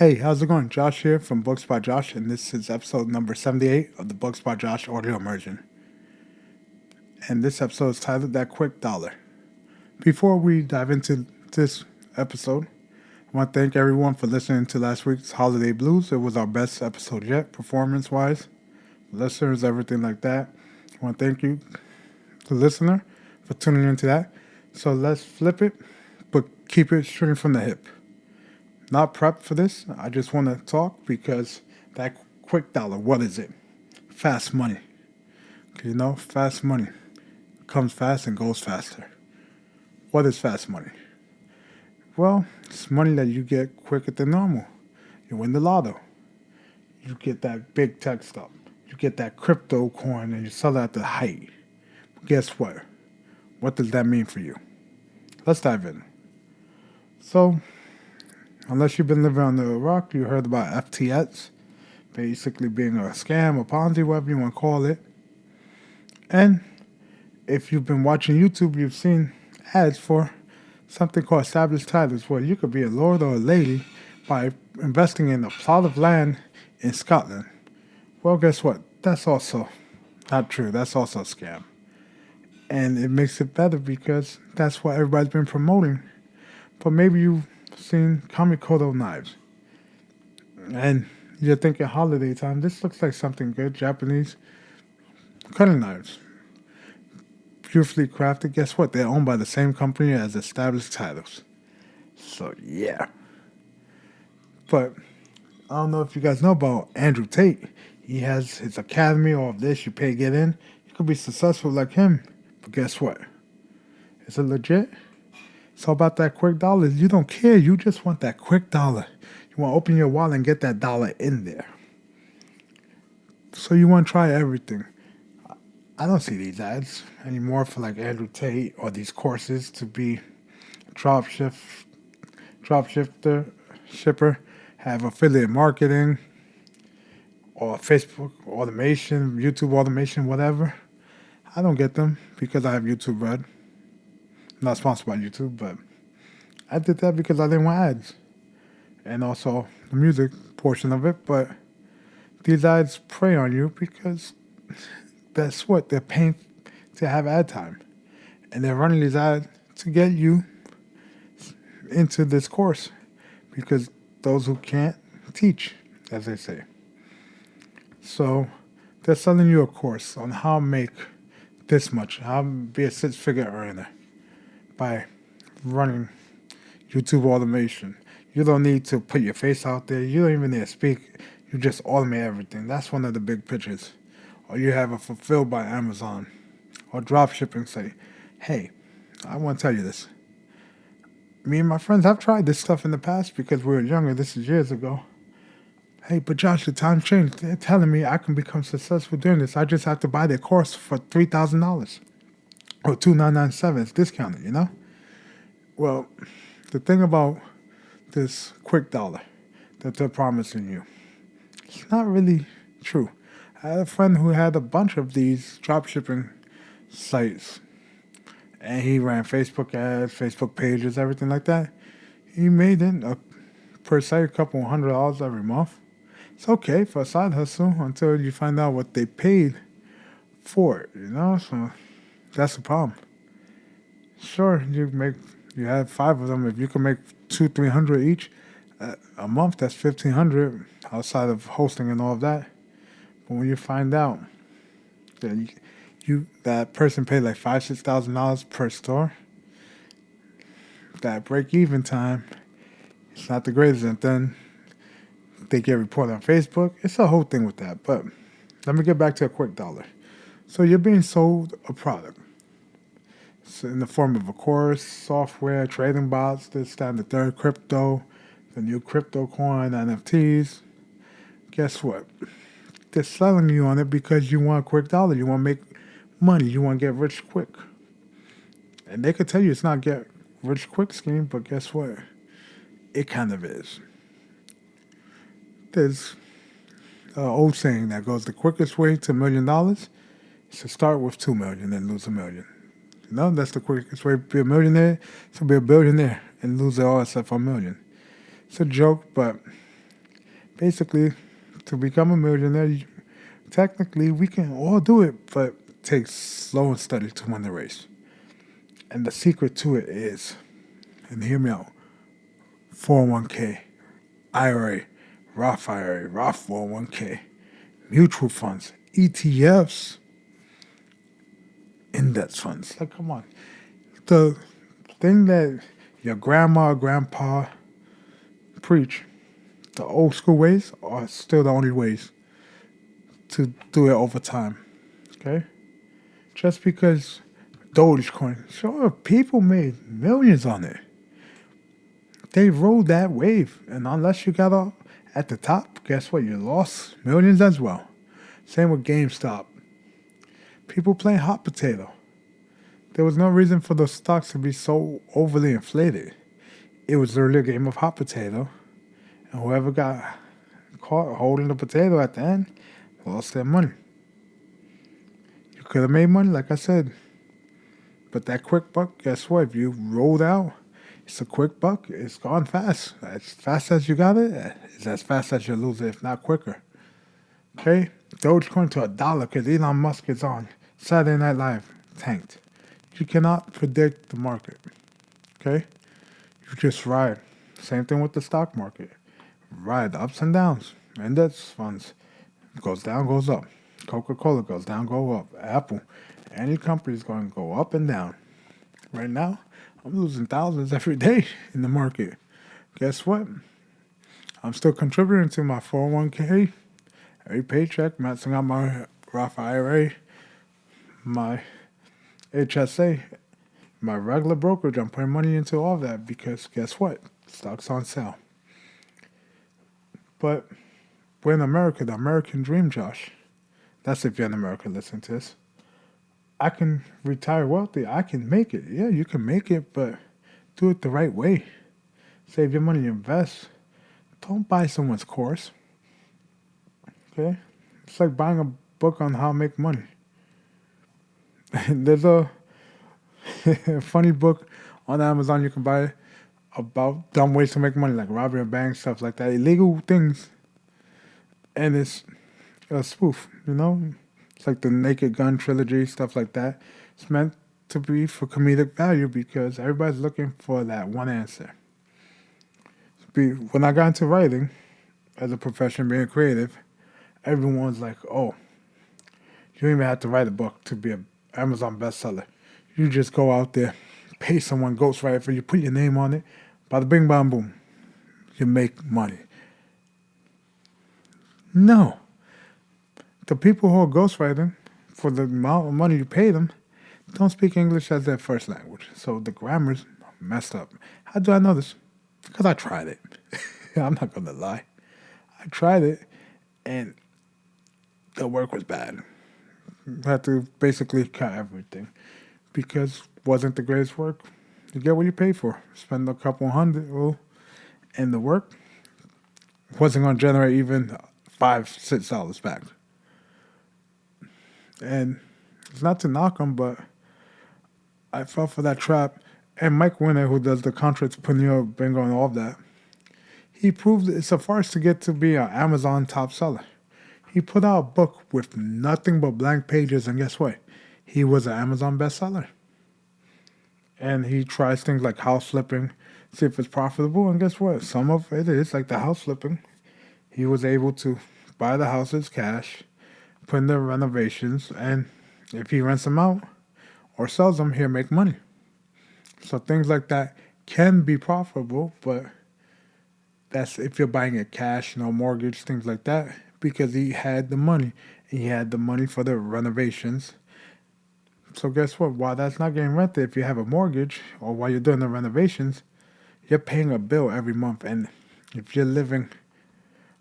Hey, how's it going? Josh here from Books by Josh, and this is episode number 78 of the Books by Josh audio immersion. And this episode is titled That Quick Dollar. Before we dive into this episode, I want to thank everyone for listening to last week's Holiday Blues. It was our best episode yet, performance-wise, listeners, everything like that. I want to thank you, the listener, for tuning into that. So let's flip it, but keep it straight from the hip. Not prepped for this. I just want to talk because that quick dollar, what is it? Fast money. You know, fast money comes fast and goes faster. What is fast money? Well, it's money that you get quicker than normal. You win the lotto. You get that big tech stuff. You get that crypto coin and you sell it at the height. But guess what? What does that mean for you? Let's dive in. So, unless you've been living under a rock, you heard about FTX, basically being a scam, a Ponzi, whatever you want to call it. And if you've been watching YouTube, you've seen ads for something called established titles, where you could be a lord or a lady by investing in a plot of land in Scotland. Well, guess what? That's also not true. That's also a scam. And it makes it better because that's what everybody's been promoting. But maybe you've seen Kamikoto knives. And you're thinking holiday time, this looks like something good. Japanese cutting knives. Beautifully crafted. Guess what? They're owned by the same company as established titles. So, yeah. But I don't know if you guys know about Andrew Tate. He has his academy, all of this. You pay to get in. You could be successful like him. But guess what? Is it legit? It's all about that quick dollar. You don't care. You just want that quick dollar. You want to open your wallet and get that dollar in there. So you want to try everything. I don't see these ads anymore for like Andrew Tate or these courses to be a shipper, have affiliate marketing or Facebook automation, YouTube automation, whatever. I don't get them because I have YouTube Red. I'm not sponsored by YouTube, but I did that because I didn't want ads. And also the music portion of it, but these ads prey on you because that's what they're paying to have ad time. And they're running these ads to get you into this course because those who can't teach, as they say. So they're selling you a course on how to make this much, how to be a six-figure earner by running YouTube automation. You don't need to put your face out there. You don't even need to speak. You just automate everything. That's one of the big pitches. Or you have a fulfilled by Amazon or drop shipping say, hey, I want to tell you this. Me and my friends have tried this stuff in the past because we were younger. This is years ago. Hey, but Josh, the time's changed. They're telling me I can become successful doing this. I just have to buy their course for $3,000 or $2,997. It's discounted, you know? Well, the thing about this quick dollar that they're promising you, it's not really true. I had a friend who had a bunch of these dropshipping sites, and he ran Facebook ads, Facebook pages, everything like that. He made it per site a couple $100 every month. It's okay for a side hustle until you find out what they paid for it, you know? So that's the problem. Sure, you have 5 of them. If you can make $200-300 each a month, that's $1,500 outside of hosting and all of that. But when you find out that that person paid like $5,000-6,000 per store, that break even time, it's not the greatest. And then they get reported on Facebook. It's a whole thing with that. But let me get back to a quick dollar. So you're being sold a product. It's in the form of a course, software, trading bots, this, that, and the third, crypto, the new crypto coin, NFTs. Guess what? They're selling you on it because you want a quick dollar. You want to make money. You want to get rich quick. And they could tell you it's not get rich quick scheme, but guess what? It kind of is. There's an old saying that goes, the quickest way to $1 million is to start with 2 million and lose 1 million. You know, that's the quickest way to be a millionaire, to be a billionaire and lose it all except for $1 million. It's a joke, but Basically, to become a millionaire, technically we can all do it, but it takes slow and steady to win the race. And the secret to it is, and hear me out, 401k, IRA, Roth IRA, Roth 401k, mutual funds, ETFs, index funds. Like, come on. The thing that your grandma or grandpa preach, the old school ways are still the only ways to do it over time. Okay? Just because Dogecoin, sure, people made millions on it. They rode that wave. And unless you got off at the top, guess what? You lost millions as well. Same with GameStop. People playing hot potato. There was no reason for those stocks to be so overly inflated. It was literally a game of hot potato. And whoever got caught holding the potato at the end lost their money. You could have made money, like I said. But that quick buck, guess what? If you rolled out, it's a quick buck. It's gone fast. As fast as you got it, it's as fast as you lose it, if not quicker. Okay? Dogecoin to $1 because Elon Musk is on Saturday Night Live. Tanked. You cannot predict the market. Okay? You just ride. Same thing with the stock market. Ride the ups and downs. Index funds. Goes down, goes up. Coca-Cola goes down, go up. Apple. Any company is going to go up and down. Right now, I'm losing thousands every day in the market. Guess what? I'm still contributing to my 401k. Every paycheck, matching out my Roth IRA, my HSA, my regular brokerage. I'm putting money into all that because guess what? Stock's on sale. But we're in America, the American dream, Josh. That's if you're in America listening to this. I can retire wealthy. I can make it. Yeah, you can make it, but do it the right way. Save your money, invest. Don't buy someone's course. Okay? It's like buying a book on how to make money. There's a funny book on Amazon you can buy about dumb ways to make money, like robbing a bank, stuff like that. Illegal things. And it's a spoof, you know? It's like the Naked Gun trilogy, stuff like that. It's meant to be for comedic value because everybody's looking for that one answer. When I got into writing, as a profession, being creative, everyone's like, oh, you don't even have to write a book to be an Amazon bestseller. You just go out there, pay someone ghostwrite for you, put your name on it, bada bing, bam, boom. You make money. No. The people who are ghostwriting, for the amount of money you pay them, don't speak English as their first language. So the grammar's messed up. How do I know this? Because I tried it. I'm not going to lie. I tried it, and the work was bad. I had to basically cut everything because it wasn't the greatest work. You get what you pay for. Spend a couple $100, and the work wasn't going to generate even $5-6 back. And it's not to knock them, but I fell for that trap. And Mike Winner, who does the Entrepreneur Bingo and all of that, he proved it's a farce to get to be an Amazon top seller. He put out a book with nothing but blank pages, and guess what? He was an Amazon bestseller. And he tries things like house flipping, see if it's profitable, and guess what? Some of it is like the house flipping. He was able to buy the houses cash, put in the renovations, and if he rents them out or sells them, he'll make money. So things like that can be profitable, but that's if you're buying it cash, no mortgage, things like that, because he had the money. He had the money for the renovations. So guess what? While that's not getting rented, if you have a mortgage or while you're doing the renovations, you're paying a bill every month. And if you're living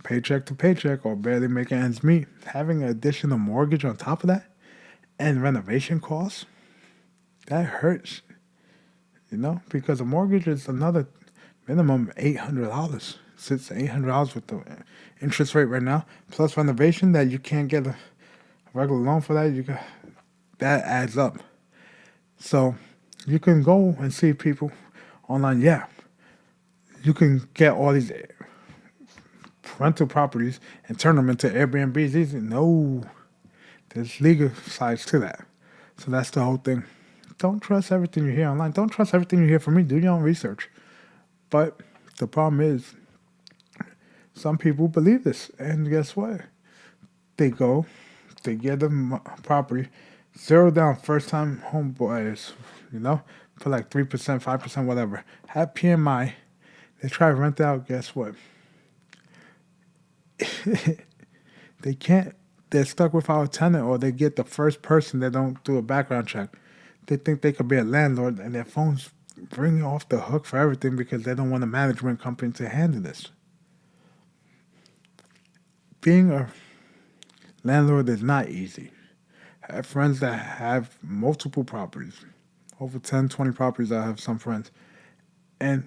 paycheck to paycheck or barely making ends meet, having an additional mortgage on top of that and renovation costs, that hurts, you know, because a mortgage is another minimum $800, $600 to $800 with the interest rate right now, plus renovation that you can't get a regular loan for that. That adds up. So you can go and see people online. Yeah, you can get all these rental properties and turn them into Airbnbs. No, there's legal sides to that. So that's the whole thing. Don't trust everything you hear online. Don't trust everything you hear from me. Do your own research. But the problem is, some people believe this. And guess what? They get the property, zero down first time home buyers, for like 3%, 5%, whatever. Have PMI. They try to rent out. Guess what? They can't. They're stuck without a tenant, or they get the first person that don't do a background check. They think they could be a landlord, and their phone's ringing off the hook for everything because they don't want a management company to handle this. Being a landlord is not easy. I have friends that have multiple properties, over 10, 20 properties. I have some friends, and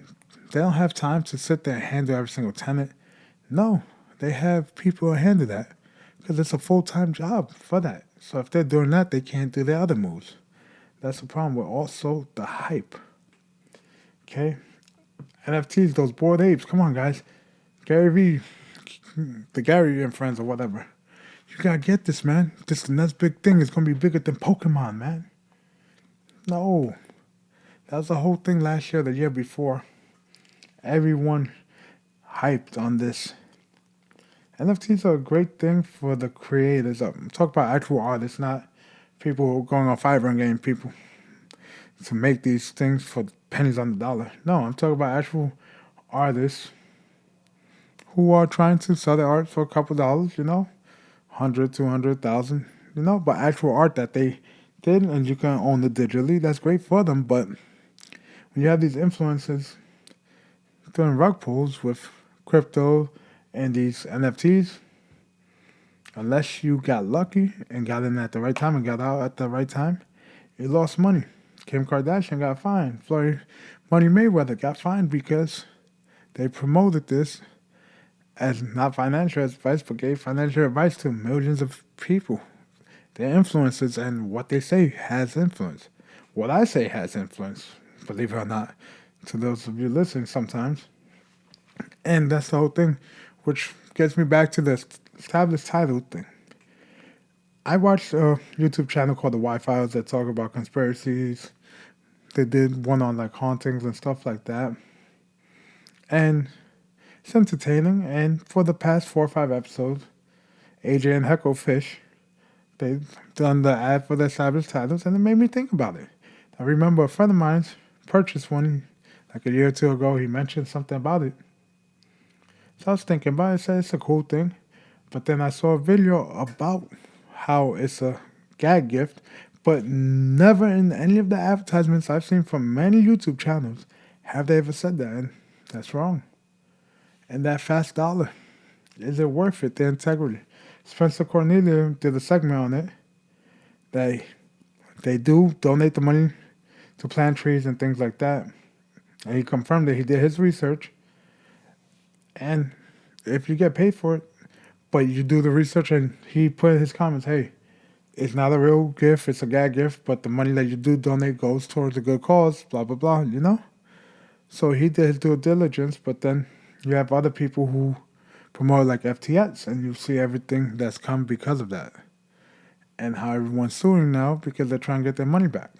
they don't have time to sit there and handle every single tenant. No, they have people to handle that because it's a full-time job for that. So if they're doing that, they can't do their other moves. That's the problem with also the hype. Okay? NFTs, those Bored Apes. Come on, guys. Gary Vee, the Gary and friends or whatever. You gotta get this, man. This the next big thing. It's gonna be bigger than Pokemon, man. No. That was the whole thing last year, the year before. Everyone hyped on this. NFTs are a great thing for the creators. I'm talking about actual artists, not people going on Fiverr and getting people to make these things for pennies on the dollar. No, I'm talking about actual artists who are trying to sell their art for a couple dollars, 100, 200,000, but actual art that they did and you can own it digitally. That's great for them. But when you have these influencers doing rug pulls with crypto and these NFTs, unless you got lucky and got in at the right time and got out at the right time, you lost money. Kim Kardashian got fined. Money Mayweather got fined because they promoted this as not financial advice, but gave financial advice to millions of people. Their influences and what they say has influence. What I say has influence, believe it or not, to those of you listening sometimes. And that's the whole thing, which gets me back to the established title thing. I watched a YouTube channel called The Y-Files that talk about conspiracies. They did one on like hauntings and stuff like that. And it's entertaining. And for the past 4 or 5 episodes, AJ and Heckle Fish, they've done the ad for the established titles, and it made me think about it. I remember a friend of mine purchased one like a year or two ago. He mentioned something about it. So I was thinking about it. I said it's a cool thing. But then I saw a video about how it's a gag gift, but never in any of the advertisements I've seen from many YouTube channels have they ever said that. And that's wrong. And that fast dollar, is it worth it? The integrity. Spencer Cornelia did a segment on it. They do donate the money to plant trees and things like that. And he confirmed that he did his research. And if you get paid for it, but you do the research, and he put in his comments, hey, it's not a real gift, it's a gag gift, but the money that you do donate goes towards a good cause, blah, blah, blah, So he did his due diligence, but then you have other people who promote like FTX, and you see everything that's come because of that. And how everyone's suing now because they're trying to get their money back.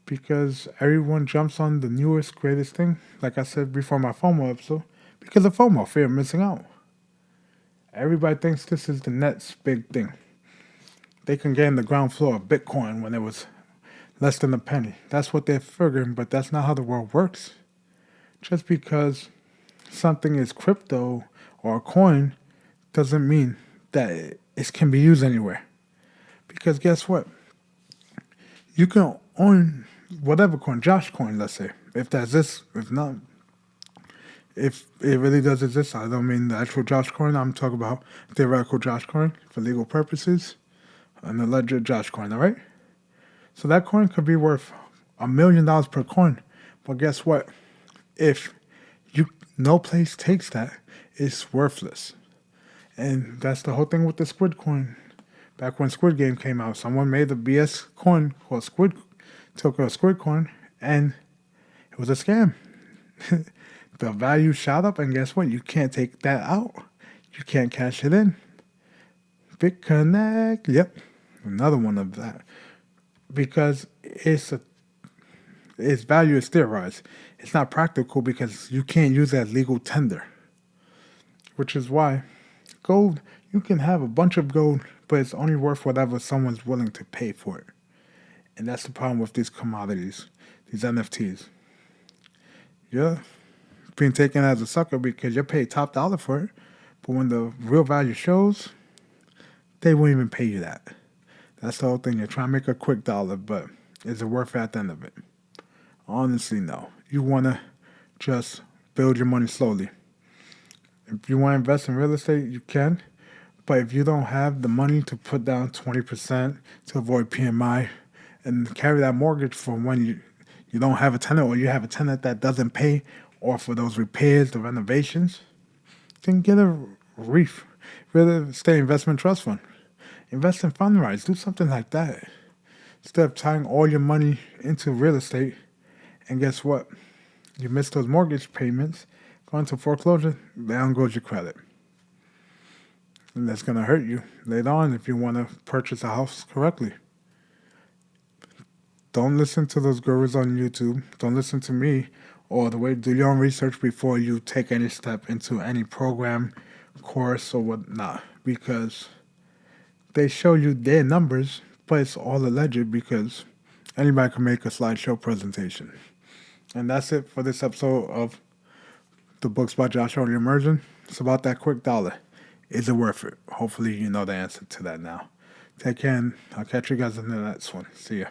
Because everyone jumps on the newest, greatest thing, like I said before my FOMO episode, because of FOMO, fear of missing out. Everybody thinks this is the next big thing. They can get in the ground floor of Bitcoin when it was less than a penny. That's what they're figuring, but that's not how the world works. Just because something is crypto or a coin doesn't mean that it can be used anywhere. Because guess what? You can own whatever coin, Josh coin, let's say. If that's this, if not, if it really does exist, I don't mean the actual Josh coin. I'm talking about theoretical Josh coin for legal purposes. An alleged Josh coin, all right? So that coin could be worth $1 million per coin. But guess what? If no place takes that, it's worthless. And that's the whole thing with the Squid coin. Back when Squid Game came out, someone made a BS coin called Squid, took a Squid coin, and it was a scam. The value shot up, and guess what? You can't take that out. You can't cash it in. BitConnect, yep, another one of that. Because its value is steroids. It's not practical because you can't use it as legal tender. Which is why gold, you can have a bunch of gold, but it's only worth whatever someone's willing to pay for it. And that's the problem with these commodities, these NFTs. You're being taken as a sucker because you're paid top dollar for it, but when the real value shows, they won't even pay you that. That's the whole thing. You're trying to make a quick dollar, but is it worth it at the end of it? Honestly, no. You want to just build your money slowly. If you want to invest in real estate, you can. But if you don't have the money to put down 20% to avoid PMI and carry that mortgage for when you don't have a tenant or you have a tenant that doesn't pay or for those repairs, the renovations, then get a REIF, real estate investment trust fund. Invest in Fundrise. Do something like that. Instead of tying all your money into real estate, and guess what? You miss those mortgage payments, go into foreclosure, down goes your credit. And that's going to hurt you later on if you want to purchase a house correctly. Don't listen to those gurus on YouTube. Don't listen to me or the way. Do your own research before you take any step into any program, course, or whatnot. Because they show you their numbers, but it's all alleged because anybody can make a slideshow presentation. And that's it for this episode of the Books by Josh Audio Immersion. It's about that quick dollar. Is it worth it? Hopefully you know the answer to that now. Take care, and I'll catch you guys in the next one. See ya.